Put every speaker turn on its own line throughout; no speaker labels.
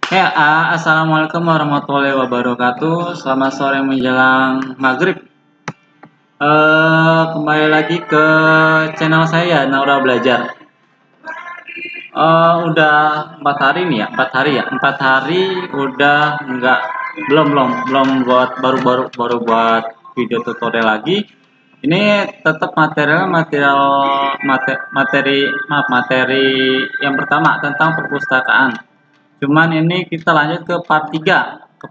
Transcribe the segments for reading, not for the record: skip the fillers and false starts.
Ya, assalamualaikum warahmatullahi wabarakatuh. Selamat sore menjelang maghrib. Kembali lagi ke channel saya, Naura Belajar. Udah 4 hari nih ya, 4 hari ya, 4 hari udah enggak, belum baru buat video tutorial lagi. Ini tetap materi yang pertama tentang perpustakaan. Cuman ini kita lanjut ke part 3.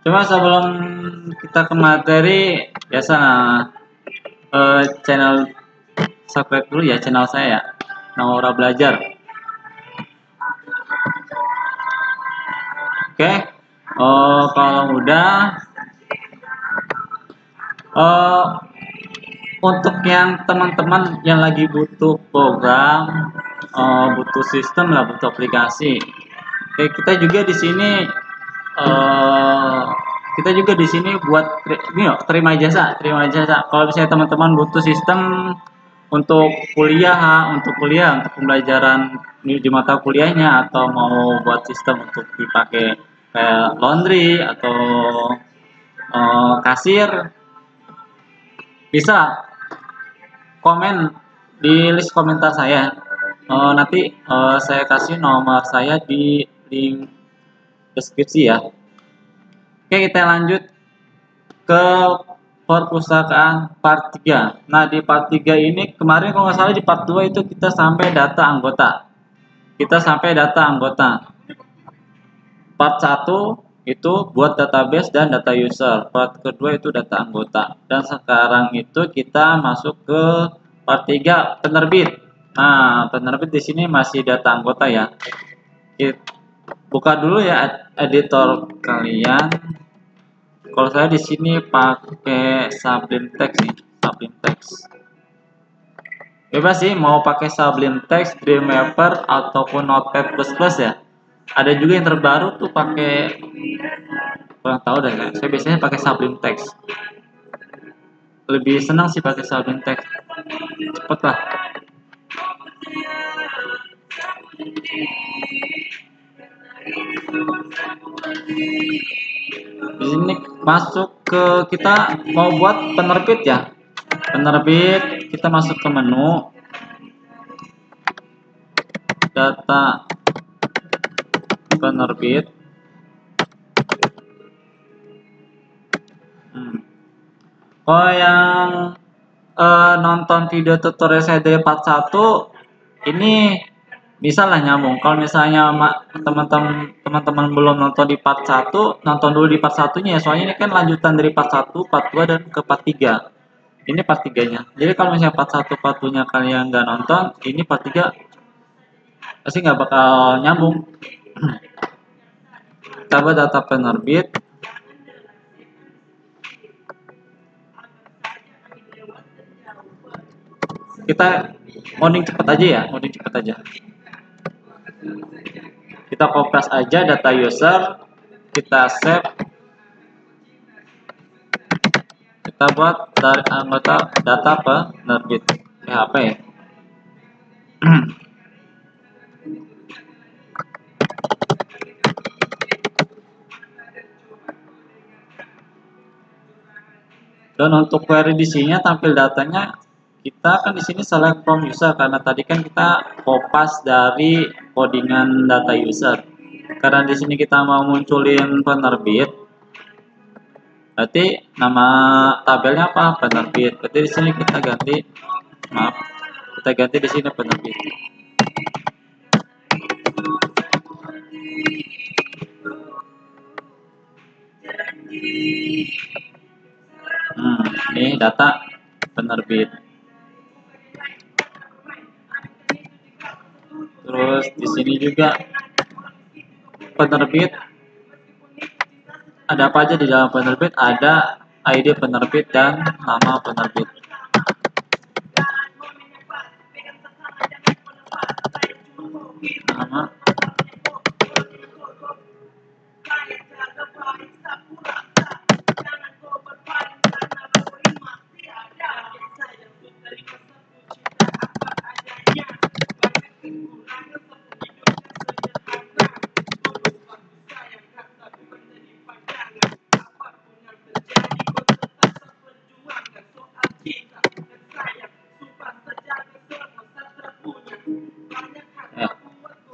Cuma sebelum kita ke materi, biasa channel subscribe dulu ya channel saya, Naura Belajar. Oke. Kalau udah, untuk yang teman-teman yang lagi butuh program, butuh sistem lah, butuh aplikasi. Oke, kita juga di sini buat terima jasa. Kalau misalnya teman-teman butuh sistem untuk kuliah, untuk pembelajaran di mata kuliahnya, atau mau buat sistem untuk dipakai kayak laundry atau kasir, bisa komen di list komentar saya. Nanti saya kasih nomor saya di link deskripsi ya. Oke, kita lanjut ke perpustakaan part 3. Nah, di part 3 ini kemarin kalau nggak salah di part 2 itu kita sampai data anggota. Part 1 itu buat database dan data user. Part kedua itu data anggota. Dan sekarang itu kita masuk ke part 3, penerbit. Nah, penerbit di sini masih data anggota ya. Buka dulu ya editor kalian. Kalau saya di sini pakai Sublime Text nih, Sublime Text. Bebas sih mau pakai Sublime Text, Dreamweaver ataupun Notepad++ ya. Ada juga yang terbaru tuh pakai, kurang tahu deh, saya biasanya pakai Sublime Text. Lebih senang sih pakai Sublime Text. Cepet lah. Di sini masuk ke, kita mau buat penerbit ya. Penerbit, kita masuk ke menu data penerbit. Oh, yang nonton video tutorial saya dari part 1 ini bisa lah nyambung. Kalau misalnya teman-teman belum nonton di part 1, nonton dulu di part 1-nya ya, soalnya ini kan lanjutan dari part 1, part 2 dan ke part 3. Ini part 3-nya. Jadi kalau misalnya part 1, part 2-nya kalian nggak nonton, ini part 3 pasti nggak bakal nyambung. Kita buat data penerbit. Kita coding cepat aja ya, kita copy aja data user, kita save, kita buat dari anggota data penerbit PHP. Dan untuk query di sini tampil datanya, kita kan di sini select from user karena tadi kan kita kopas dari codingan data user. Karena di sini kita mau munculin penerbit, berarti nama tabelnya apa? Penerbit. Berarti di sini kita ganti, di sini penerbit. Ini data penerbit. Terus di sini juga penerbit. Ada apa aja di dalam penerbit? Ada ID penerbit dan nama penerbit. Nama.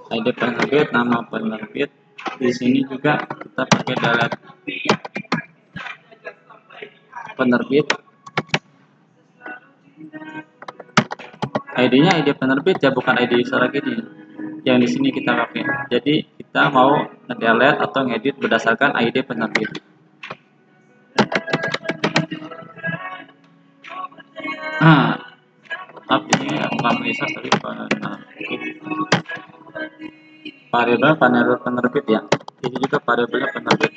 ID penerbit, nama penerbit. Di sini juga kita pakai delete penerbit. ID-nya ID penerbit ya, bukan ID user lagi nih. Yang di sini kita pakai. Jadi kita mau nge-delete atau ngedit berdasarkan ID penerbit. Ini bukan user tapi variabel penerbit ya. Ini juga variabelnya penerbit.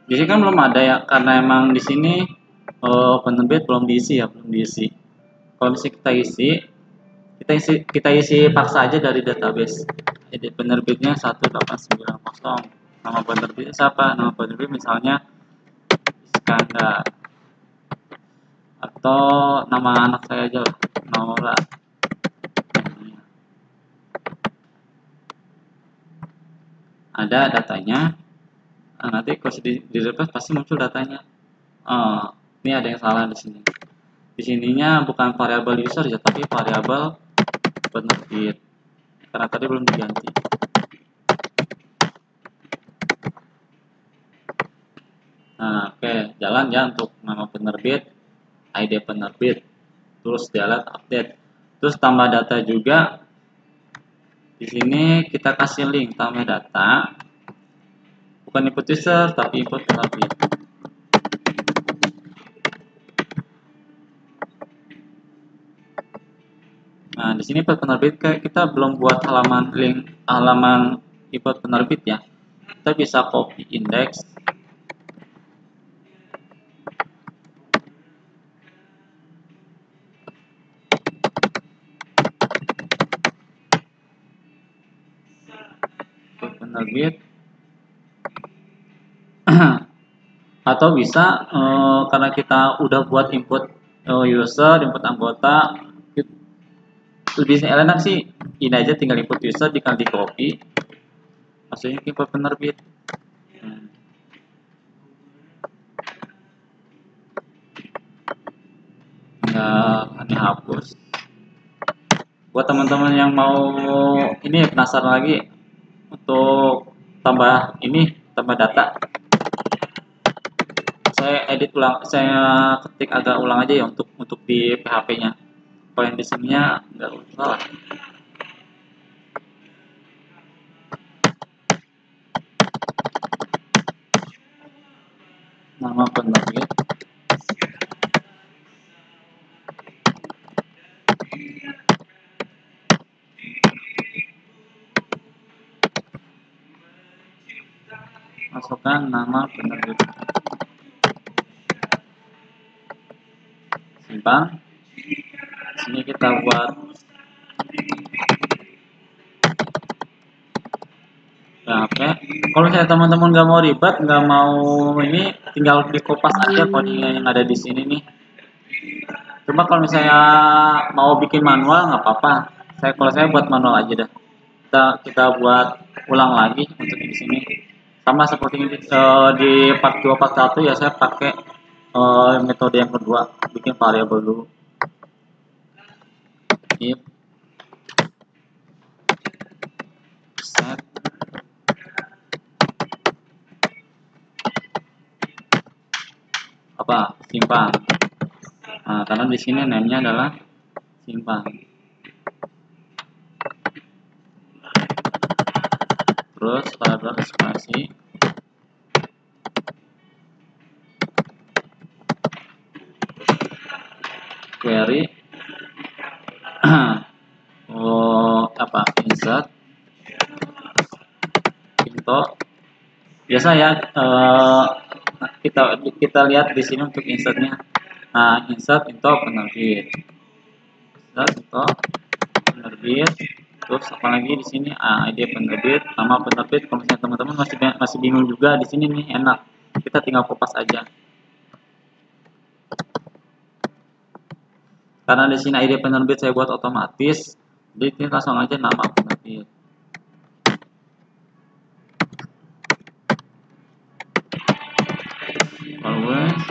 Di sini kan belum ada ya, karena emang di sini penerbit belum diisi ya, belum diisi. Kalau misalnya kita isi paksa aja dari database. Jadi penerbitnya 1890. Nama penerbitnya siapa? Nama penerbit misalnya Iskandar. Atau nama anak saya aja lah, Nora. Ada datanya. Nah, nanti kalau di refresh pasti muncul datanya. Ini ada yang salah di sini. Di sininya bukan variabel user ya, tapi variabel penerbit. Karena tadi belum diganti. Nah, oke, jalan ya untuk nama penerbit, ID penerbit, terus delete update, terus tambah data juga. Di sini kita kasih link tambah data, bukan input user tapi input penerbit. Nah, di sini input penerbit kita belum buat halaman input penerbit ya. Kita bisa copy index. Penerbit. Atau bisa karena kita udah buat input user, input anggota, lebih enak sih ini aja, tinggal input user tinggal di copy maksudnya input penerbit. Ini hapus. Buat teman-teman yang mau ini penasaran lagi untuk tambah data, saya edit ulang, saya ketik agak ulang aja ya untuk di PHP-nya. Kalau yang di sininya nggak salah. Nama penerbit. Masukkan nama penerbit. Simpan. Sini kita buat ya, oke. Kalau saya teman-teman nggak mau ribet, nggak mau ini, tinggal di kopas aja coding yang ada di sini nih. Cuma kalau misalnya mau bikin manual nggak apa-apa. Kalau saya buat manual aja dah. Kita buat ulang lagi untuk di sini. Sama seperti di part 2 part 1 ya, saya pakai metode yang kedua, bikin variabel dulu. If set simpan. Nah, karena di sini name-nya adalah simpan. Terus variabel ekspresi query insert into. Biasa ya, kita lihat di sini untuk insertnya. Nah, insert into penerbit. Contoh penerbit. Terus apa lagi di sini? ID penerbit, nama penerbit. Kalau misalnya teman-teman masih bingung juga di sini nih, enak. Kita tinggal kopas aja. Karena di sini ID penerbit saya buat otomatis, jadi ini langsung aja nama penerbit. Always.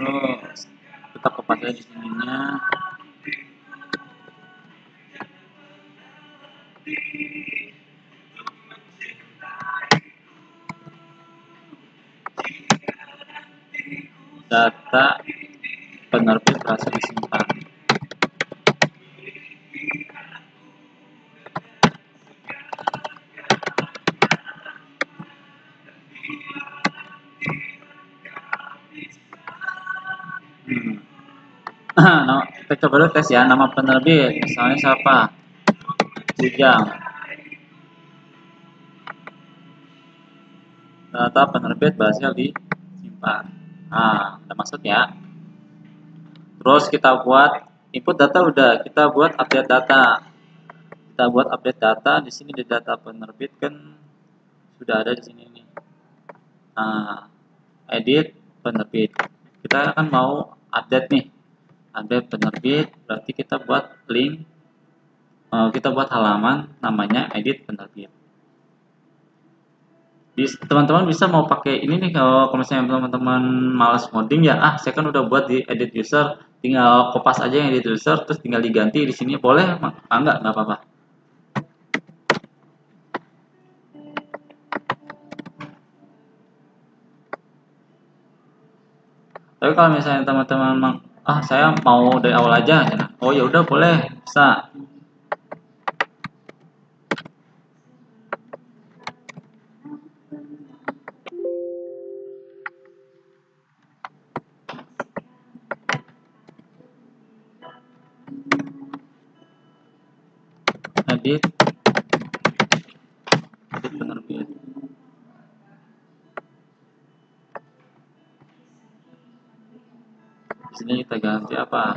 Terus kita kopas aja di sininya. Data penerbit berhasil disimpan. Nah, kita coba dulu tes ya, nama penerbit misalnya siapa? Ujang. Data penerbit berhasil disimpan. Nah, udah masuk ya. Terus kita buat input data, udah kita buat update data. Kita buat update data di sini, di data penerbit kan sudah ada di sini nih. Nah, edit penerbit. Kita kan mau update nih. Update penerbit berarti kita buat link, kita buat halaman namanya edit penerbit. Teman-teman bisa mau pakai ini nih, kalau misalnya teman-teman malas modding ya, saya kan udah buat di edit user, tinggal kopas aja yang edit user, terus tinggal diganti di sini, boleh? Enggak apa-apa. Tapi kalau misalnya teman-teman saya mau dari awal aja, oh ya udah boleh, bisa. Edit penerbit. Di sini kita ganti apa?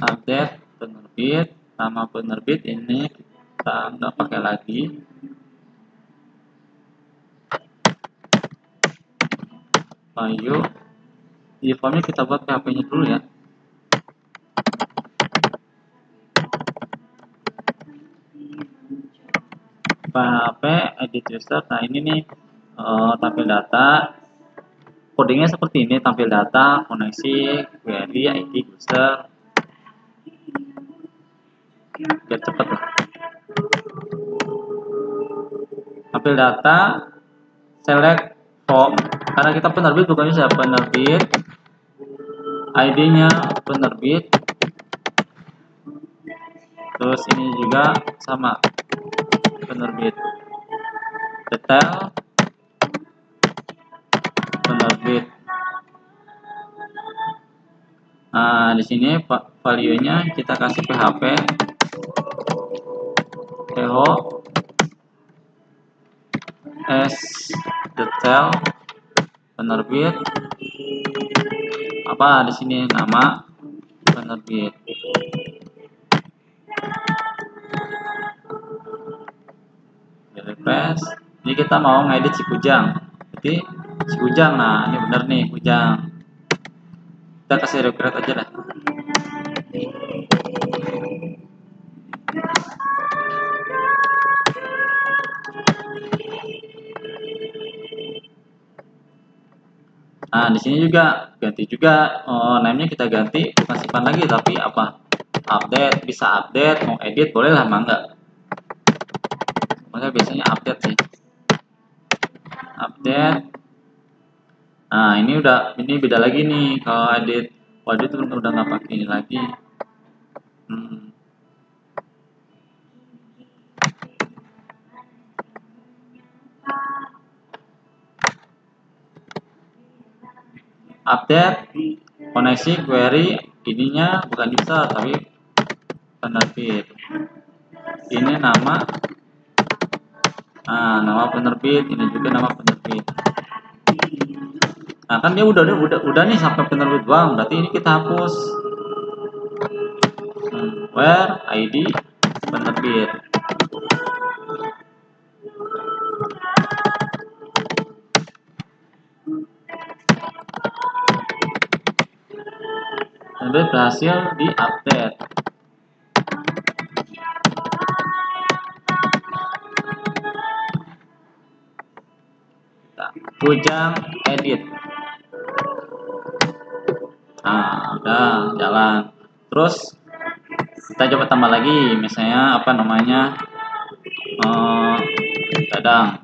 Update penerbit, nama penerbit ini kita nggak pakai lagi. Ayo, di formnya kita buat PHP-nya dulu ya. PHP edit user. Nah ini nih tampil data, codingnya seperti ini, tampil data, koneksi, query, ID user, biar cepet lah. Tampil data, select form, karena kita penerbit bukan bisa penerbit, ID-nya penerbit, terus ini juga sama penerbit, detail penerbit. Nah, di sini value-nya kita kasih PHP eho s detail penerbit, apa di sini nama penerbit. Refresh. Ini kita mau ngedit si Kujang. Jadi si Kujang, nah ini bener nih Kujang. Kita kasih recreate aja lah. Nah, di sini juga ganti juga, name-nya kita ganti, bukan simpan lagi tapi apa? Update, bisa update, mau edit boleh lah, mangga. Makanya biasanya update sih. Update. Nah, ini beda lagi nih kalau edit. Waduh, itu udah nggak pakai ini lagi. update, koneksi, query, ininya bukan user tapi penerbit. Ini nama, nama penerbit, ini juga nama penerbit. Nah kan dia udah nih sampai penerbit doang, berarti ini kita hapus. Where ID penerbit. Penerbit berhasil di-update. Bujang edit. Nah, udah jalan. Terus kita coba tambah lagi, misalnya apa namanya, Dadang.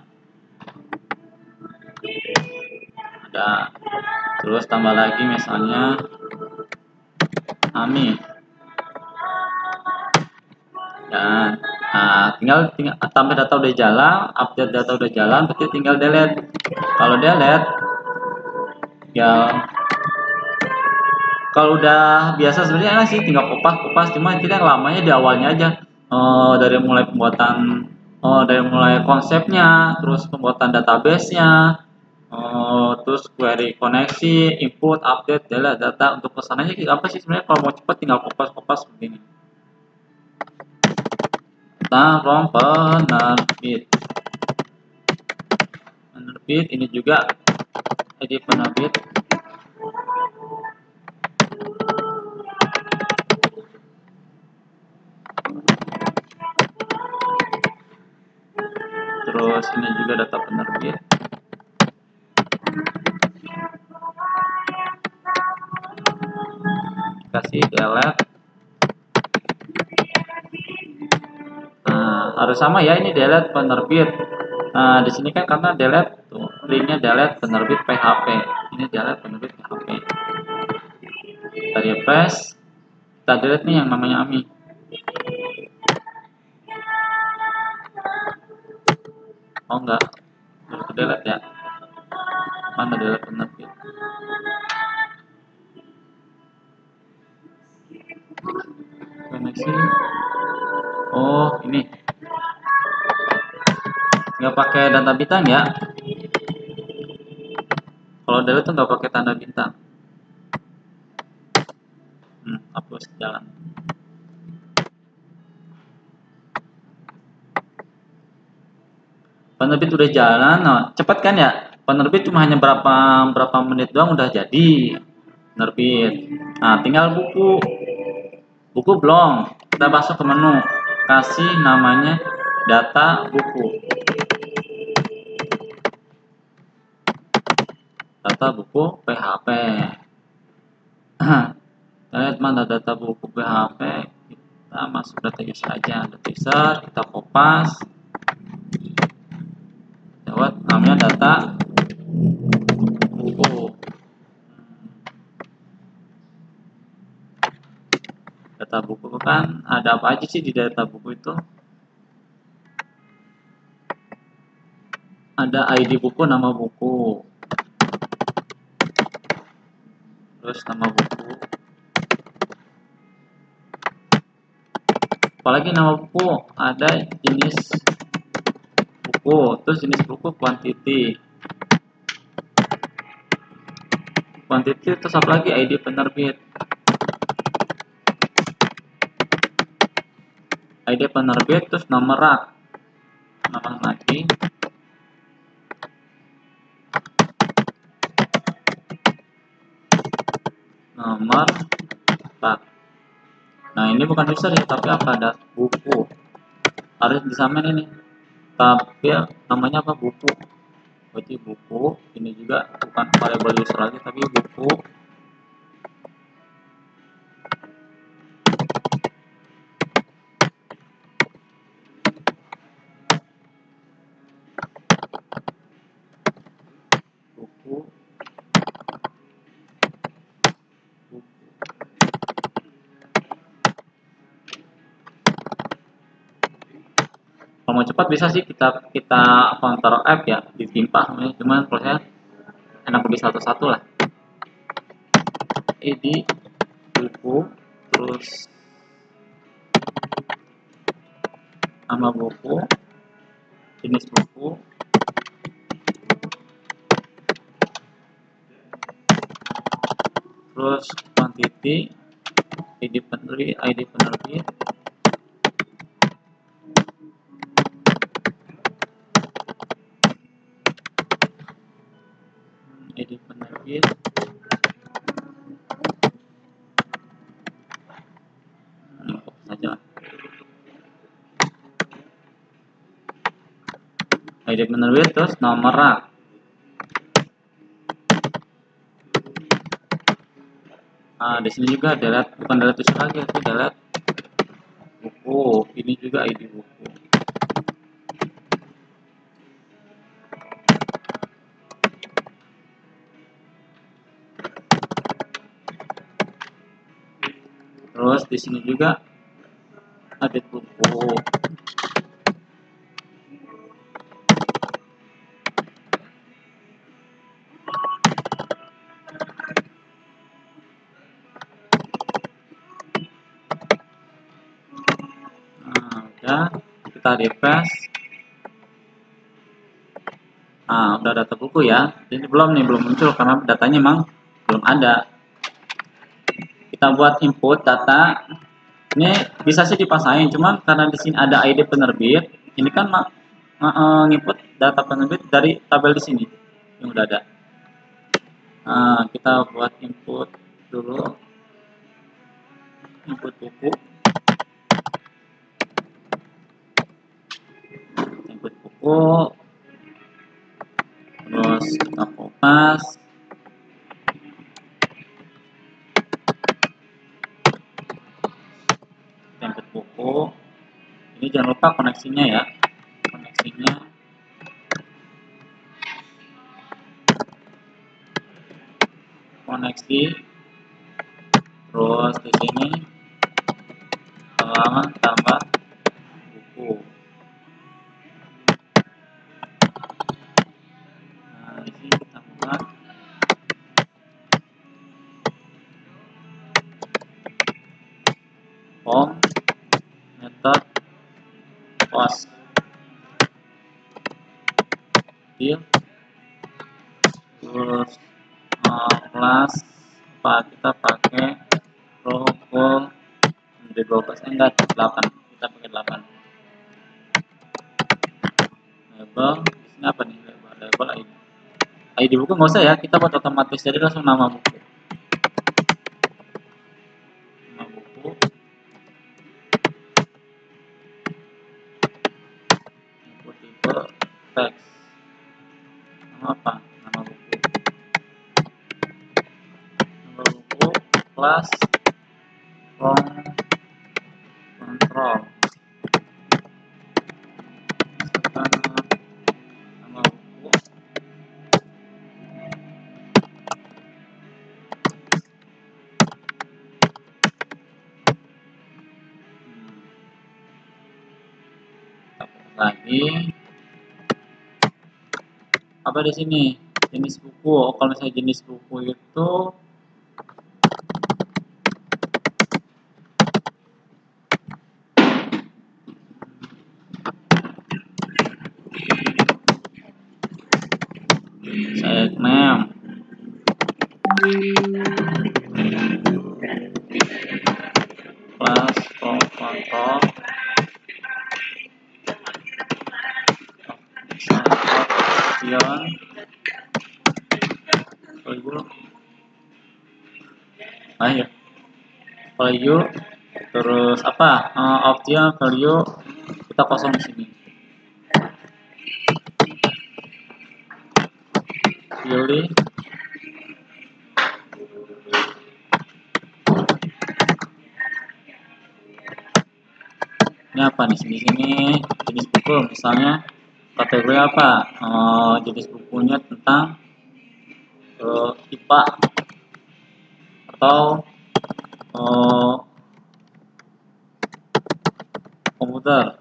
Ada. Terus tambah lagi misalnya Ami. Dan tinggal tambah data udah jalan, update data udah jalan, berarti tinggal delete. Kalau delete, ya kalau udah biasa sebenarnya enak sih, tinggal kopas, cuma tidak lamanya di awalnya aja. Dari mulai pembuatan, dari mulai konsepnya, terus pembuatan database-nya, terus query koneksi, input, update, delete data. Untuk kesananya apa sih sebenarnya? Kalau mau cepat tinggal kopas begini. Nah, from penerbit ini juga ID penerbit. Terus ini juga data penerbit. Kasih delete. Harus sama ya, ini delete penerbit. Nah, di sini kan karena delete tuh, linknya delete penerbit PHP. Ini delete penerbit PHP. Kita refresh. Kita delete nih yang namanya Ami. Oh enggak, harus delete ya. Mana delete penerbit? Koneksi. Oh ini. Nggak pakai tanda bintang ya. Kalau delete tuh nggak pakai tanda bintang. Hapus jalan. Penerbit udah jalan, cepet kan ya? Penerbit cuma hanya berapa menit doang udah jadi penerbit. Nah, tinggal buku. Buku belum. Kita masuk ke menu, kasih namanya data buku. Data buku PHP. Kita lihat mana data buku PHP. Kita masuk data user aja. Data user kita kopas. Lewat namanya data buku. Data buku kan ada apa aja sih di data buku itu? Ada ID buku, nama buku, terus nama buku, apalagi nama buku, ada jenis buku, terus jenis buku quantity, terus apa lagi, ID penerbit, terus nomor rak, nama lagi, nomor rak. Nah ini bukan user ya, tapi apa, ada buku, harus disamain ini, tapi namanya apa, buku. Berarti buku ini juga bukan variable user lagi, tapi buku. Kalau mau cepat bisa sih kita Ctrl F ya, ditimpa, cuman prosesnya enak lebih satu-satu lah. ID buku, terus nama buku, jenis buku, terus quantity, ID penerbit, saja ID penerbit, terus nomor rak. Nah, di sini juga delete, bukan delete user lagi, tapi delete buku. Ini juga ID buku. Terus di sini juga edit buku. Nah, udah kita refresh. Nah, udah data buku ya. Ini belum muncul karena datanya memang belum ada. Kita buat input data. Ini bisa sih dipasangin, cuman karena di sini ada ID penerbit, ini kan input data penerbit dari tabel di sini yang udah ada. Nah, kita buat input dulu, input buku, terus kita fokus. Input buku. Ini jangan lupa koneksinya ya, koneksi. Terus di sini halaman tambah buku. Nah, di sini kita buat form method post fill, terus kelas kita pakai row di 12, enggak 8, kita pakai 8. Label di sini apa nih? Label ID buku nggak usah ya, kita buat otomatis jadi langsung nama buku. Input tipe teks. Nama apa? Nama buku. Nama buku kelas from control. Nama buku. Lagi apa di sini? Jenis buku. Kalau misalnya jenis buku itu saya name class from control option value, terus apa option value kita kosong di sini. Pilih ini apa di sini jenis buku, misalnya kategori apa, jenis bukunya tentang IPA atau komputer.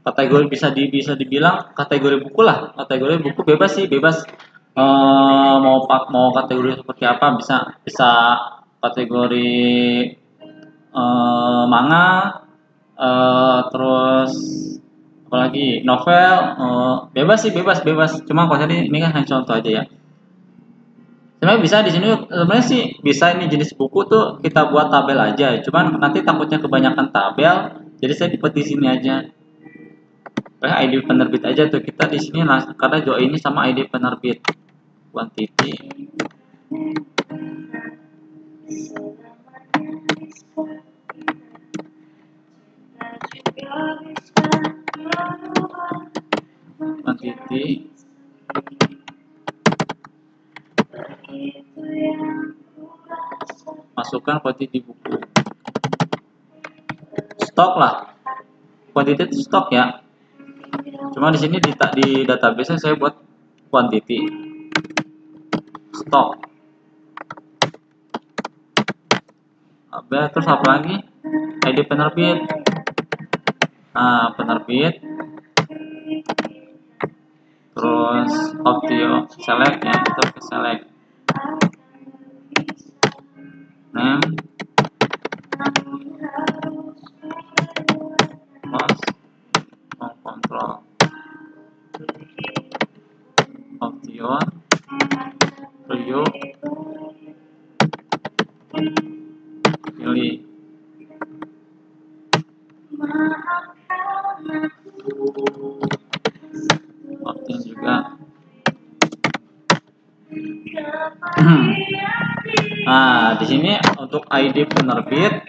Kategori kategori bisa dibilang kategori buku lah. Kategori buku bebas sih, bebas. Mau kategori seperti apa, bisa kategori manga, terus apalagi novel, bebas sih, bebas. Cuma kalau ini kan hanya contoh aja ya. Sebenarnya bisa di sini, sebenarnya sih bisa ini jenis buku tuh kita buat tabel aja. Cuman nanti takutnya kebanyakan tabel, jadi saya di sini aja. ID penerbit aja tuh, kita di sini karena join ini sama ID penerbit. Quantity. Quantity. Masukkan quantity buku. Stok lah. Quantity itu stok ya. Cuma di sini di database saya buat quantity. Stok. Terus apa lagi? ID penerbit. Nah, penerbit. Terus audio select ya, kita ke select. Name. Mouse. Control. Audio. Review. Pilih. Opt-in juga. Nah, di sini untuk ID penerbit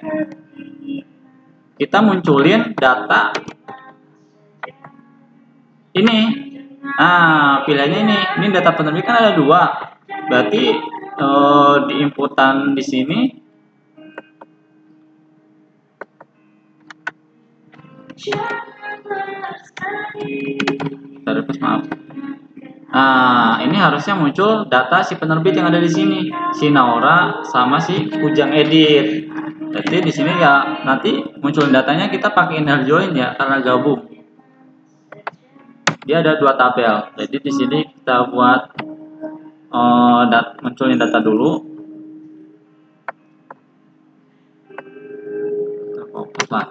kita munculin data ini. Nah, pilihannya ini data penerbit kan ada 2. Berarti di inputan di sini maaf. Nah, ini harusnya muncul data si penerbit yang ada di sini, si Naura sama si Ujang Edit. Jadi di sini ya nanti muncul datanya kita pakai inner join ya, karena gabung. Dia ada 2 tabel. Jadi di sini kita buat munculin data dulu. Kita fokus lah.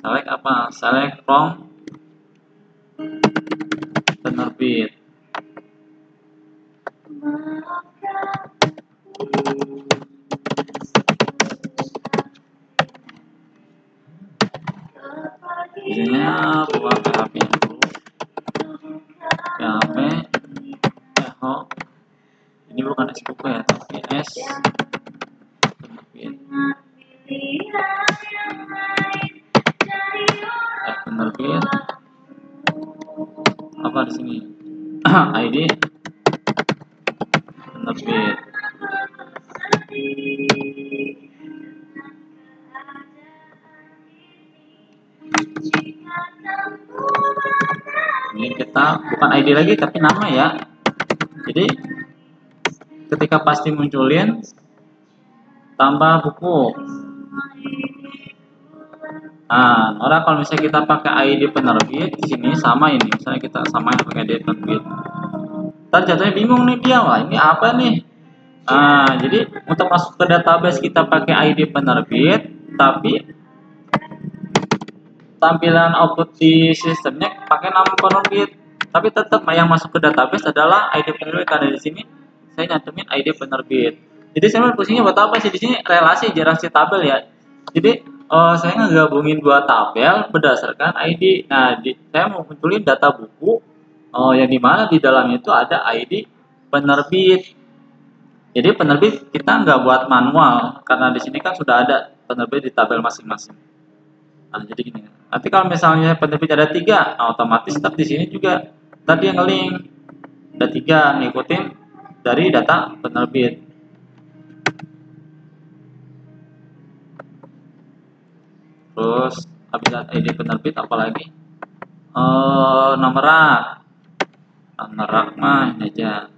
Select apa? Select from penerbit. Biasanya buat PHP dulu. PHP echo. Ini bukan S buku ya, tapi S penerbit. Penerbit. Apa di sini? ID penerbit. Ini kita bukan ID lagi tapi nama ya. Jadi ketika pasti munculin tambah buku. Nah, orang kalau misalnya kita pakai ID penerbit di sini sama ini, misalnya kita samain pakai ID penerbit. Ntar jatuhnya bingung nih dia, wah ini apa nih? Nah, jadi untuk masuk ke database kita pakai ID penerbit, tapi tampilan output di sistemnya pakai nama penerbit. Tapi tetap yang masuk ke database adalah ID penerbit. Karena di sini saya nyantumin ID penerbit. Jadi saya fungsinya buat apa sih di sini? Relasi generasi tabel ya. Jadi saya ngegabungin 2 tabel berdasarkan ID. Nah, saya mau munculin data buku yang dimana di dalamnya itu ada ID penerbit. Jadi penerbit kita nggak buat manual karena di sini kan sudah ada penerbit di tabel masing-masing. Nah, jadi gini. Nanti kalau misalnya penerbit ada 3, nah otomatis tetap di sini juga tadi yang nge-link ada 3 ngikutin dari data penerbit. Terus habis ID penerbit apalagi? Nomor rak mah ini aja.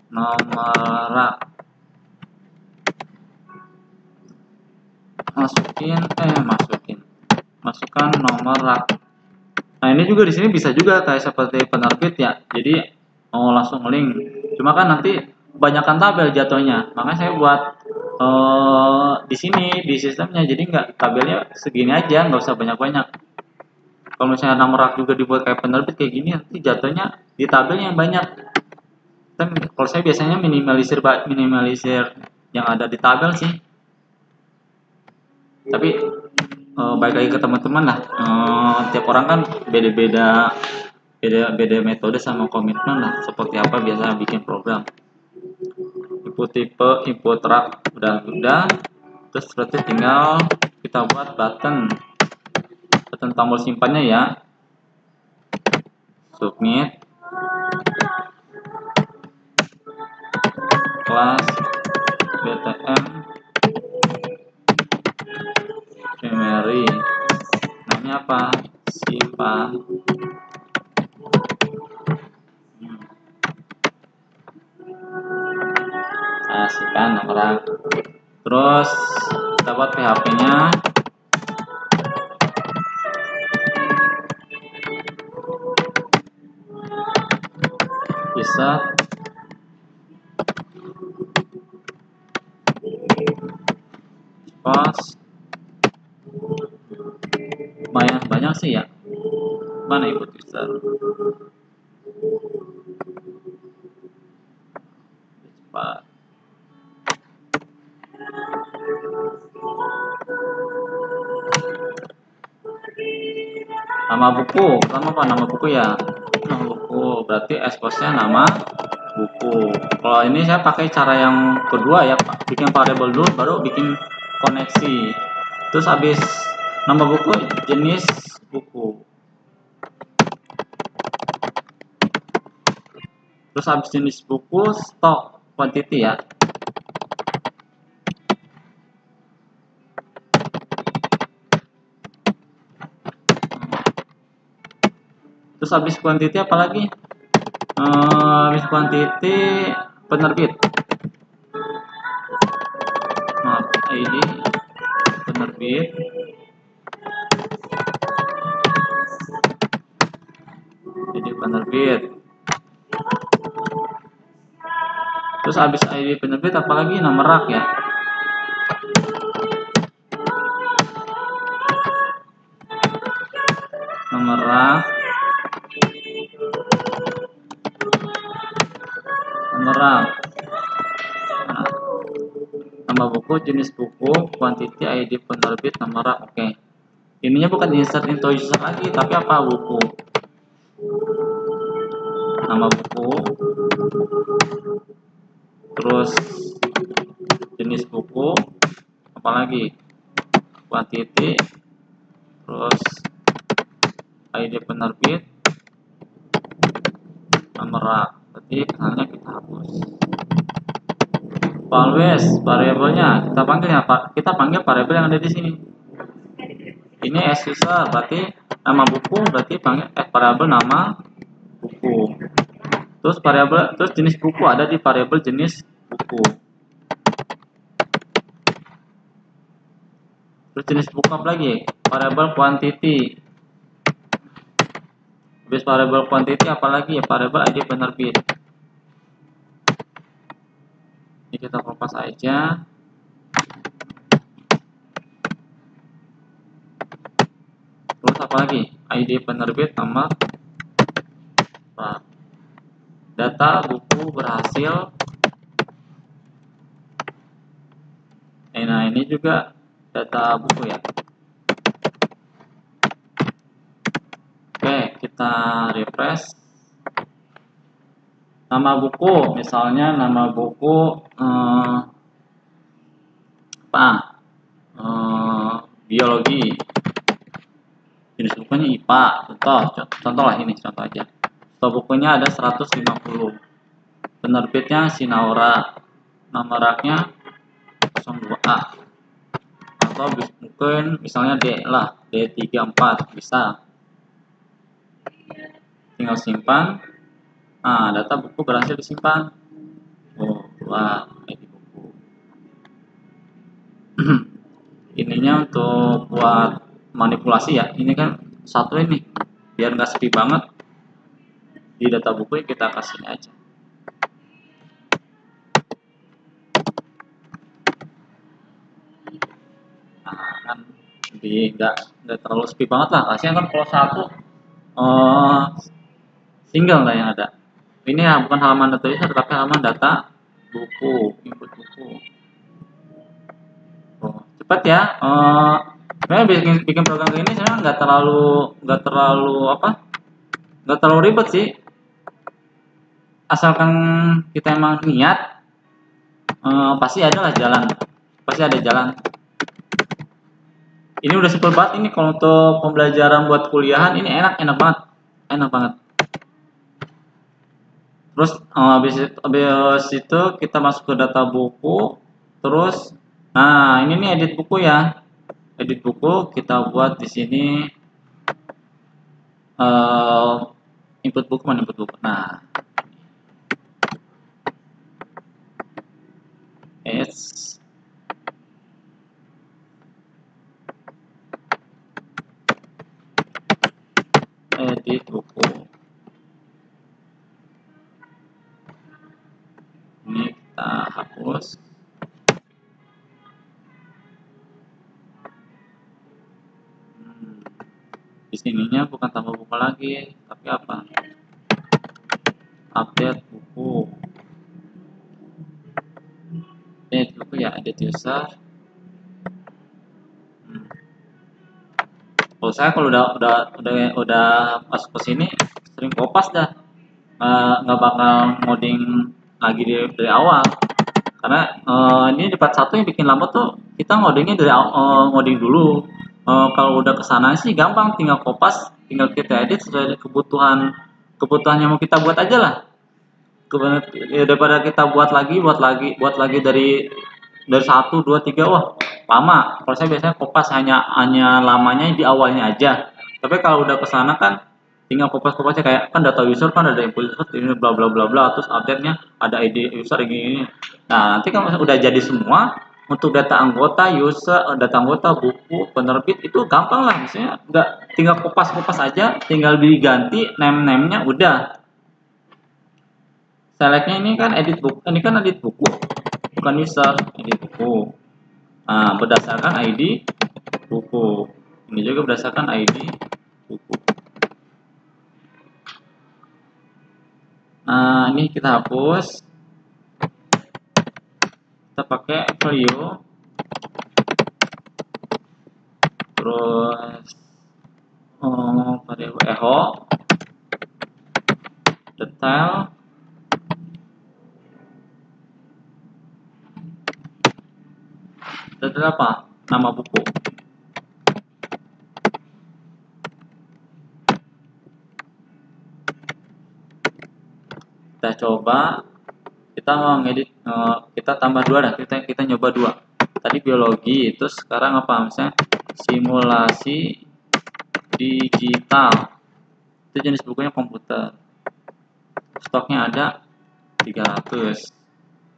nomor rak, masukkan nomor rak. Nah, ini juga di sini bisa juga kayak seperti penerbit ya. Jadi mau langsung link. Cuma kan nanti kebanyakan tabel jatuhnya. Makanya saya buat di sini di sistemnya. Jadi nggak tabelnya segini aja, nggak usah banyak-banyak. Kalau misalnya nomor rak juga dibuat kayak penerbit kayak gini, nanti jatuhnya di tabel yang banyak. Kalau saya biasanya minimalisir yang ada di tabel sih. Tapi balik lagi ke teman-teman lah, tiap orang kan beda-beda metode sama komitmen lah, seperti apa biasa bikin program. Input tipe, input rak udah, terus berarti tinggal kita buat button tombol simpannya ya, submit kelas btm memory, namanya apa, simpan. Simpan nomor rak. Terus kita buat PHP nya, bisa post, lumayan banyak sih ya. Mana input user, cepat. Nama buku, pertama apa nama buku ya, nama buku berarti expose-nya nama buku. Kalau ini saya pakai cara yang kedua ya, bikin variable dulu baru bikin koneksi. Terus habis nama buku, jenis buku. Terus habis jenis buku, stok quantity ya. Terus habis quantity apalagi? Habis quantity penerbit. Maaf, ID penerbit. Jadi penerbit. Terus habis ID penerbit apalagi, nomor rak ya. Nomor rak. Nah, nama buku, jenis buku, quantity, ID penerbit, nomor rak. Oke. Ininya bukan insert into user lagi, tapi apa, buku. Nama buku. Terus jenis buku, apalagi, quantity, terus ID penerbit, nomor rak. Berarti kesannya kita hapus. Always variabelnya kita panggil ya Pak. Kita panggil variabel yang ada di sini. Ini as user, berarti nama buku, berarti panggil variabel nama buku. Terus variabel, terus jenis buku ada di variabel jenis buku. Terus jenis buku apa lagi? Variabel quantity. Habis variabel quantity apalagi ya, variabel ID penerbit. Ini kita kopas aja. Terus apa lagi? ID penerbit, nomor rak. Data buku berhasil. Nah, ini juga data buku ya. Oke, kita refresh. Nama buku, misalnya nama buku biologi. Jenis bukunya IPA. Contoh lah ini, contoh aja. Stok bukunya ada 150. Penerbitnya Sinaura. Nomor raknya 02A. Atau mungkin misalnya D lah, D34 bisa. Tinggal simpan. Nah, data buku berhasil disimpan. buat ID buku. Ininya untuk buat manipulasi ya. Ini kan satu ini biar nggak sepi banget di data buku, kita kasih aja. Nah kan lebih nggak terlalu sepi banget lah. Kasihnya kan kalau satu single lah yang ada. Ini ya bukan halaman data user tapi halaman data buku, input buku. Cepat ya. Sebenarnya bikin program ini sebenarnya nggak terlalu ribet sih, asalkan kita emang niat. Pasti ada jalan. Ini udah simpel banget ini. Kalau untuk pembelajaran buat kuliahan ini enak banget. Terus habis itu kita masuk ke data buku. Terus nah ini nih edit buku ya. Edit buku kita buat di sini input buku. Nah, edit buku. Ini kita hapus. Di sininya bukan tambah buku lagi, tapi apa? Update buku. Edit buku ya, edit user. Kalau saya udah masuk ke sini sering kopas dah, nggak bakal ngoding lagi dari awal, karena ini di part 1 yang bikin lambat tuh kita ngodingnya dari ngoding dulu. Kalau udah kesana sih gampang, tinggal kopas, tinggal kita edit sesuai kebutuhan yang mau kita buat aja lah. Daripada kita buat lagi dari 1, 2, 3, wah lama. Kalau saya biasanya kopas hanya lamanya di awalnya aja. Tapi kalau udah kesana kan tinggal kopas-kopasnya, kayak kan data user kan ada input user ini bla bla bla bla, terus update-nya ada ID user ini. Nah, nanti kan udah jadi semua. Untuk data anggota user, data anggota buku, penerbit itu gampang lah, misalnya nggak, tinggal kopas-kopas aja, tinggal diganti name-nya udah. Selectnya ini kan edit buku, bukan user, edit buku. Nah, berdasarkan ID buku. Ini juga berdasarkan ID buku. Nah, ini kita hapus. Kita pakai value. Terus variabel echo, detail, apa? Nama buku. Kita coba, kita mau ngedit, kita tambah 2 dah, kita nyoba 2. Tadi biologi, itu sekarang apa? Misalnya simulasi digital. Itu jenis bukunya komputer. Stoknya ada 300.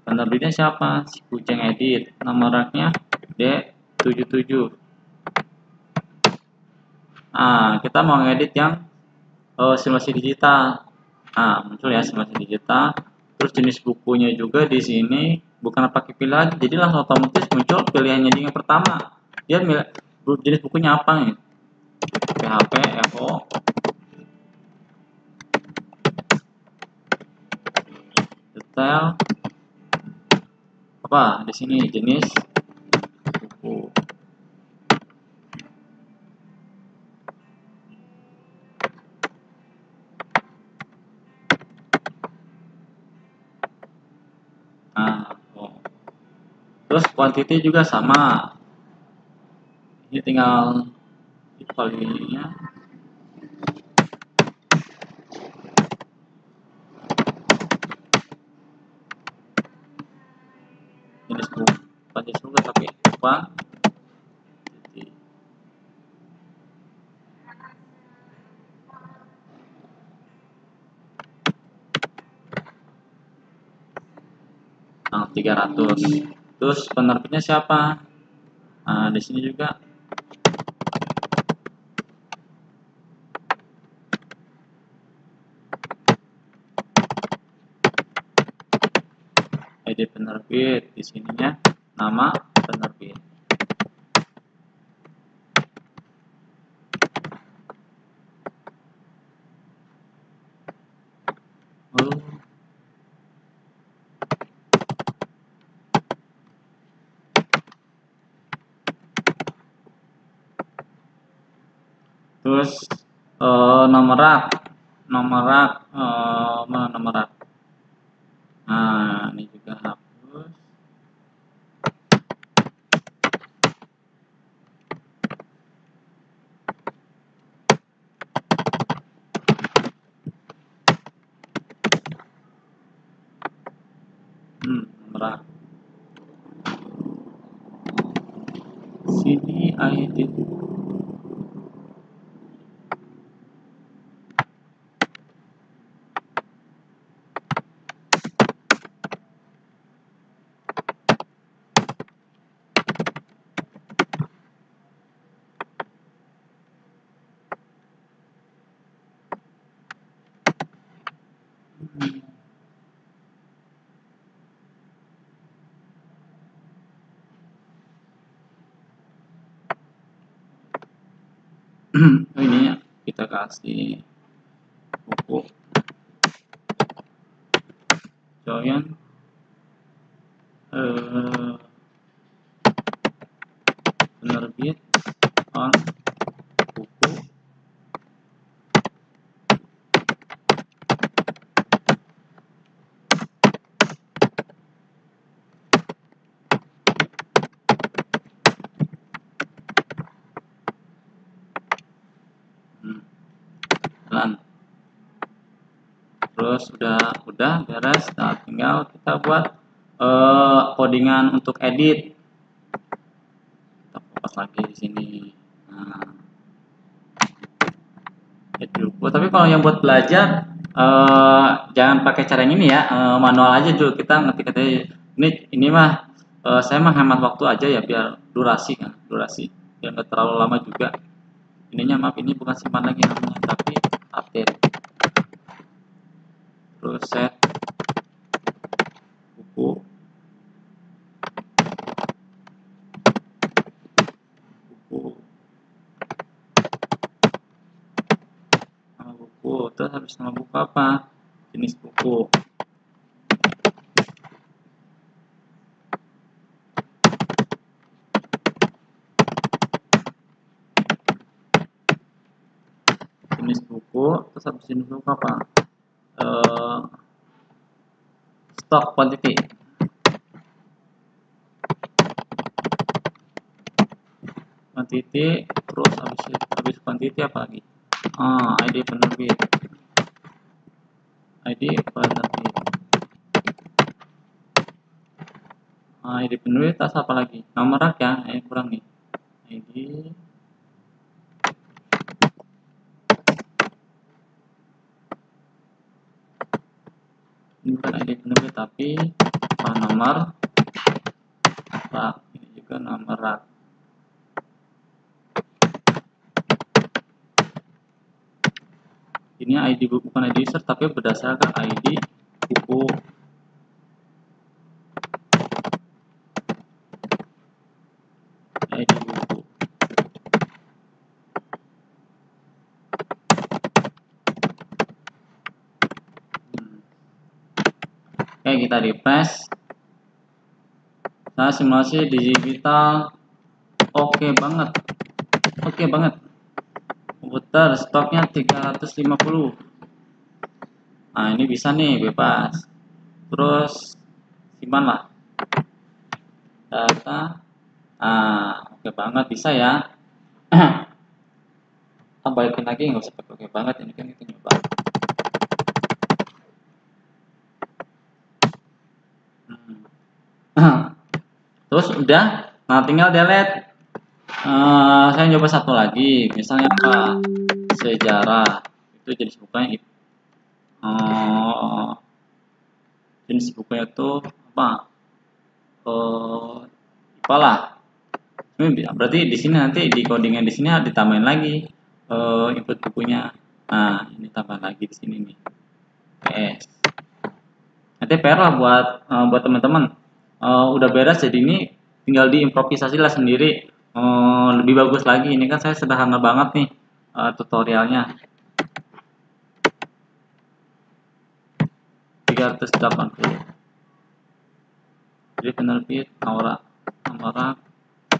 Penerbitnya siapa? Si Kucing Edit. Nama raknya D77. Nah, kita mau ngedit yang simulasi digital. Nah, muncul ya simulasi digital. Terus jenis bukunya juga di sini bukan pakai pilih lagi, jadi langsung otomatis muncul pilihannya di yang pertama. Dia jenis bukunya apa nih? PHP, FO, detail, apa di sini jenis buku. Nah, terus quantity juga sama. Ini tinggal value-nya. Jenis buku, bukan jenis buku tapi uang. Nah, 300. Terus penerbitnya siapa? Nah, di sini juga ID penerbit, di sininya nama penerbit. Terus nomor rak, mana nomor rak? Nah, ini juga hapus. Nomor rak. Sini ID. Ini kita kasih buku join penerbit on buku jalan. Terus udah beres. Nah, tinggal kita buat codingan untuk edit. Kita fokus lagi di sini. Nah, edit dulu. Tapi kalau yang buat belajar jangan pakai cara yang ini ya, manual aja dulu. Kita ngetik ini mah saya mah hemat waktu aja ya, biar durasi biar nggak terlalu lama juga. Ininya maaf, ini bukan simpan lagi namanya, tapi update. Terus set buku nama buku. Terus habis nama buku apa? Jenis buku. Jenis buku. Terus habis jenis buku apa? Stock quantity. Terus habis quantity apa lagi? ID penerbit. ID penerbit tas apa lagi? Nomor rak ya, kurang nih. ID ini bukan ID penerbit tapi nomor rak. Ini juga nomor rak. Ini ID buku, bukan ID user tapi berdasarkan ID buku. ID buku. Oke, kita refresh. Nah, simulasi digital oke banget. Komputer stoknya 350. Nah, ini bisa nih bebas. Terus simpan lah data. Oke banget, bisa ya. Kita balikin lagi, nggak usah pakai oke banget, ini kan kita nyoba. Terus udah, nah tinggal delete. Saya coba satu lagi, misalnya apa? Sejarah. Itu jenis bukunya jenis bukunya itu apa? IPA lah. Berarti di sini nanti di codingan di sini ditambahin lagi input bukunya. Nah, ini tambah lagi di sini nih. PS. Nanti PR lah buat teman-teman. Udah beres, jadi ini tinggal diimprovisasi lah sendiri. Lebih bagus lagi. Ini kan saya sederhana banget nih tutorialnya. 380. Jadi penerbit Aura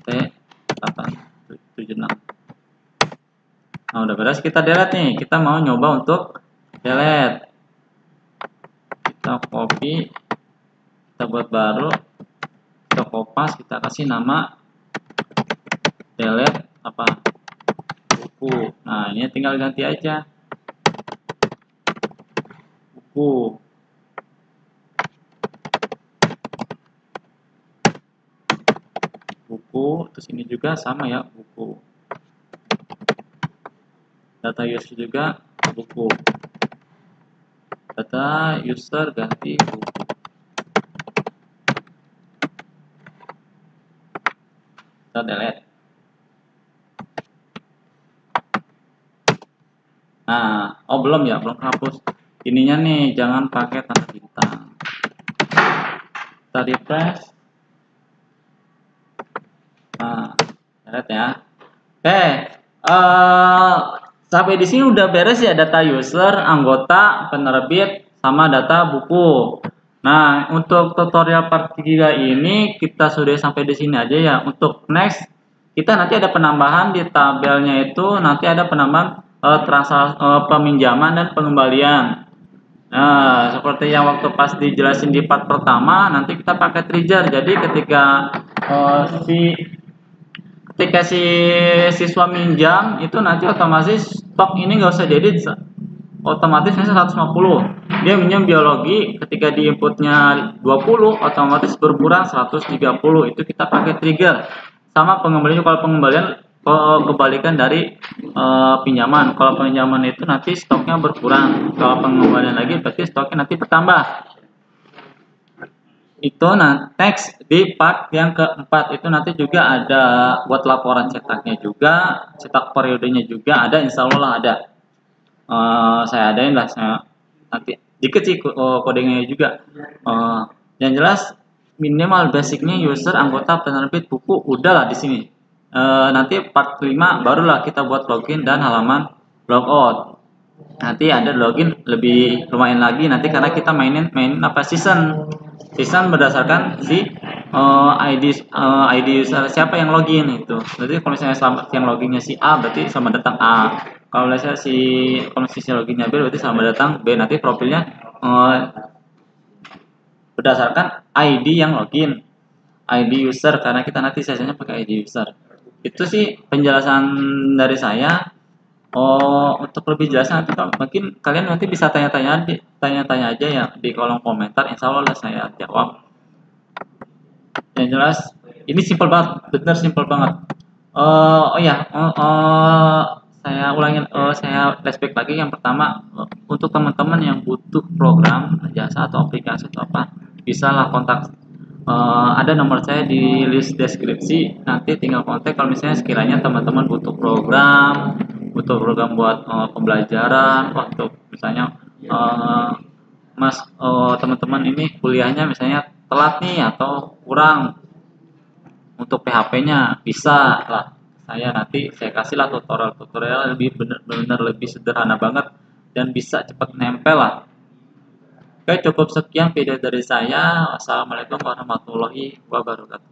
T876. Nah, udah beres, kita delete nih. Kita mau nyoba untuk delete. Kita copy, kita buat baru, kita kopas, kita kasih nama delete apa buku. Nah, ini tinggal ganti aja buku. Terus ini juga sama ya, buku. Data user juga buku. Data user ganti buku. Kita delete. Nah, belum ya, belum hapus. Ininya nih, jangan pakai tanda bintang. Kita refresh. Nah, lihat ya. Sampai di sini udah beres ya, data user, anggota, penerbit, sama data buku. Nah, untuk tutorial part 3 ini kita sudah sampai di sini aja ya. Untuk next, kita nanti ada penambahan di tabelnya itu, nanti ada penambahan peminjaman dan pengembalian. Nah, seperti yang waktu pas dijelasin di part pertama, nanti kita pakai trigger. Jadi ketika si siswa minjam itu nanti otomatis stok ini nggak usah jadi otomatis 150. Dia minjam biologi, ketika di inputnya 20 otomatis berkurang 130. Itu kita pakai trigger. Sama pengembalian, kalau pengembalian kebalikan dari pinjaman. Kalau pinjaman itu nanti stoknya berkurang, kalau pengembalian lagi berarti stoknya nanti bertambah. Itu next di part yang keempat itu nanti juga ada buat laporan cetaknya juga, cetak periodenya juga ada, insya Allah ada. Saya adain lah, saya nanti dikit sih kodenya juga. Yang jelas minimal basicnya user, anggota, penerbit, buku udah lah di sini. Nanti part 5 barulah kita buat login dan halaman logout. Nanti ada login lebih lumayan lagi nanti karena kita mainin apa season berdasarkan si ID user siapa yang login itu. Berarti kalau misalnya selamat yang loginnya si A berarti selamat datang A. Kalau misalnya kalau misalnya loginnya B berarti selamat datang B. Nanti profilnya berdasarkan ID yang login, ID user, karena kita nanti sessionnya pakai ID user. Itu sih penjelasan dari saya. Untuk lebih jelas nanti mungkin kalian nanti bisa tanya-tanya aja ya di kolom komentar, insya Allah saya jawab. Yang jelas ini simple banget, bener simple banget. Saya ulangin, saya flashback lagi. Yang pertama, untuk teman-teman yang butuh program, jasa atau aplikasi atau apa, bisa lah kontak. Ada nomor saya di list deskripsi, nanti tinggal kontak kalau misalnya sekiranya teman-teman butuh program buat pembelajaran, waktu misalnya teman-teman ini kuliahnya misalnya telat nih atau kurang untuk PHP-nya, bisa lah saya kasih lah tutorial lebih benar-benar lebih sederhana banget dan bisa cepat nempel lah. Oke, cukup sekian video dari saya. Wassalamualaikum warahmatullahi wabarakatuh.